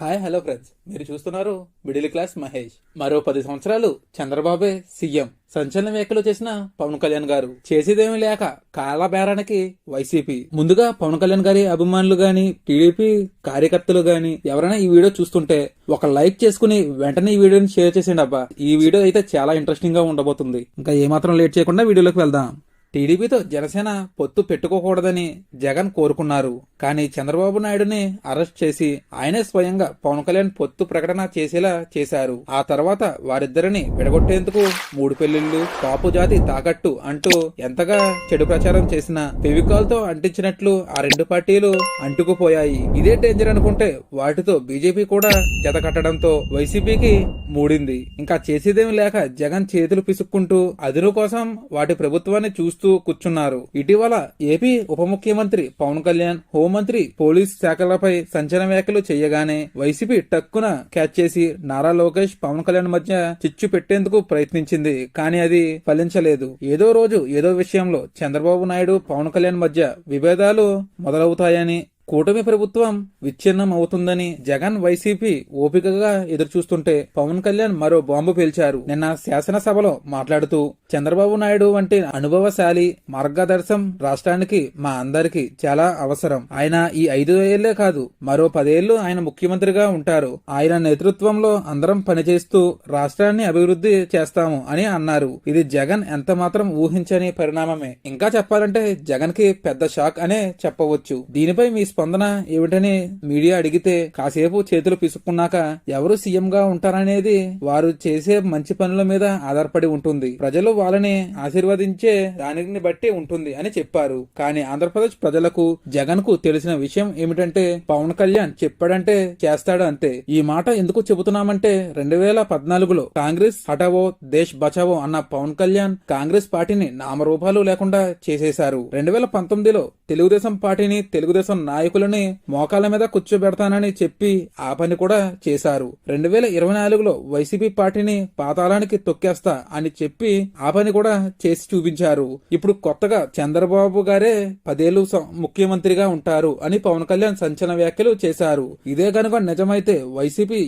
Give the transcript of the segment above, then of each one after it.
Hi hello friends, మీరు చూస్తున్నారు middle class Mahesh. మరో 10 సంవత్సరాలు చంద్రబాబే సీఎం. సంచలన వ్యాఖ్యలు చేసిన పవన్ కళ్యాణ్ గారు చేసేదేమీ లేక కాలబేరానికి వైసీపీ. ముందుగా పవన్ కళ్యాణ్ గారి అభిమానులు గాని, టీడీపీ కార్యకర్తలు గాని ఎవరైనా ఈ వీడియో చూస్తుంటే ఒక లైక్ చేసుకుని వెంటనే ఈ వీడియోని షేర్ చేసేయండి అబ్బా. ఈ వీడియో అయితే చాలా ఇంట్రెస్టింగ్ గా ఉండబోతుంది. ఇంకా ఏమాత్రం లేట్ చేయకుండా వీడియోలోకి వెళ్దాం. టీడీపీతో జనసేన పొత్తు పెట్టుకోకూడదని జగన్ కోరుకున్నారు. కానీ చంద్రబాబు నాయుడుని అరెస్ట్ చేసి ఆయనే స్వయంగా పవన్ కళ్యాణ్ పొత్తు ప్రకటన చేసేలా చేశారు. ఆ తర్వాత వారిద్దరిని విడగొట్టేందుకు 3 పెళ్లిళ్లు, కాపు జాతి తాకట్టు అంటూ ఎంతగా చెడు ప్రచారం చేసినా ఫెవికాల్ తో అంటించినట్లు ఆ 2 పార్టీలు అంటుకుపోయాయి. ఇదే డేంజర్ అనుకుంటే వాటితో బీజేపీ కూడా జత కట్టడంతో వైసీపీకి మూడింది. ఇంకా చేసేదేమి లేక జగన్ చేతులు పిసుక్కుంటూ అదును కోసం వాటి ప్రభుత్వాన్ని చూస్తూ కూర్చున్నారు. ఇటీవల ఏపీ ఉప ముఖ్యమంత్రి పవన్ కళ్యాణ్, హోంమంత్రి, పోలీస్ శాఖలపై సంచలన వ్యాఖ్యలు చేయగానే వైసీపీ టక్కున క్యాచ్ చేసి నారా లోకేష్, పవన్ కళ్యాణ్ మధ్య చిచ్చు పెట్టేందుకు ప్రయత్నించింది. కానీ అది ఫలించలేదు. ఏదో రోజు ఏదో విషయంలో చంద్రబాబు నాయుడు, పవన్ కళ్యాణ్ మధ్య విభేదాలు మొదలవుతాయని, కూటమి ప్రభుత్వం విచ్ఛిన్నం అవుతుందని జగన్, వైసీపీ ఓపికగా ఎదురుచూస్తుంటే పవన్ కళ్యాణ్ మరో బాంబు పేల్చారు. నిన్న శాసనసభలో మాట్లాడుతూ చంద్రబాబు నాయుడు వంటి అనుభవశాలి మార్గదర్శం రాష్ట్రానికి, మా అందరికి చాలా అవసరం. ఆయన ఈ 5 ఏళ్లే కాదు, మరో 10 ఏళ్లు ఆయన ముఖ్యమంత్రిగా ఉంటారు. ఆయన నేతృత్వంలో అందరం పనిచేస్తూ రాష్ట్రాన్ని అభివృద్ధి చేస్తాము అని అన్నారు. ఇది జగన్ ఎంత మాత్రం ఊహించని పరిణామమే. ఇంకా చెప్పాలంటే జగన్ కి పెద్ద షాక్ అనే చెప్పవచ్చు. దీనిపై మీ స్పందన ఏమిటని మీడియా అడిగితే, కాసేపు చేతులు పిసుక్కున్నాక ఎవరు సీఎం గా ఉంటారనేది వారు చేసే మంచి పనుల మీద ఆధారపడి ఉంటుంది. ప్రజలు వాళ్ళని ఆశీర్వదించే దానిని బట్టి ఉంటుంది అని చెప్పారు. కానీ ఆంధ్రప్రదేశ్ ప్రజలకు జగన్ కు తెలిసిన విషయం ఏమిటంటే పవన్ కళ్యాణ్ చెప్పాడంటే చేస్తాడు అంతే. ఈ మాట ఎందుకు చెబుతున్నామంటే 2014లో కాంగ్రెస్ హటావో దేశ్ బచావో అన్న పవన్ కళ్యాణ్ కాంగ్రెస్ పార్టీని నామరూపాలు లేకుండా చేసేశారు. 2019లో తెలుగుదేశం పార్టీని, తెలుగుదేశం నాయకులని మోకాల మీద కూర్చోబెడతానని చెప్పి ఆ పని కూడా చేశారు. 2024లో వైసీపీ పార్టీని పాతాళానికి తొక్కేస్తా అని చెప్పి ఆ పని కూడా చేసి చూపించారు. ఇప్పుడు కొత్తగా చంద్రబాబు గారే 10 ఏళ్లు ముఖ్యమంత్రిగా ఉంటారు అని పవన్ కళ్యాణ్ సంచలన వ్యాఖ్యలు చేశారు. ఇదే కనుక నిజమైతే వైసీపీ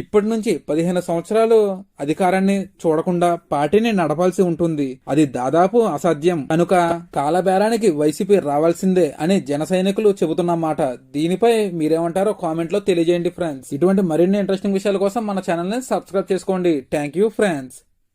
ఇప్పటి నుంచి 15 సంవత్సరాలు అధికారాన్ని చూడకుండా పార్టీని నడపాల్సి ఉంటుంది. అది దాదాపు అసాధ్యం. కనుక కాలబేరానికి వైసీపీ రావాల్సిందే అని జన సైనికులు చెబుతున్నమాట. దీనిపై మీరేమంటారో కామెంట్ లో తెలియజేయండి ఫ్రెండ్స్. ఇటువంటి మరిన్ని ఇంట్రెస్టింగ్ విషయాల కోసం మన ఛానల్ ని సబ్స్క్రైబ్ చేసుకోండి. Thank you friends.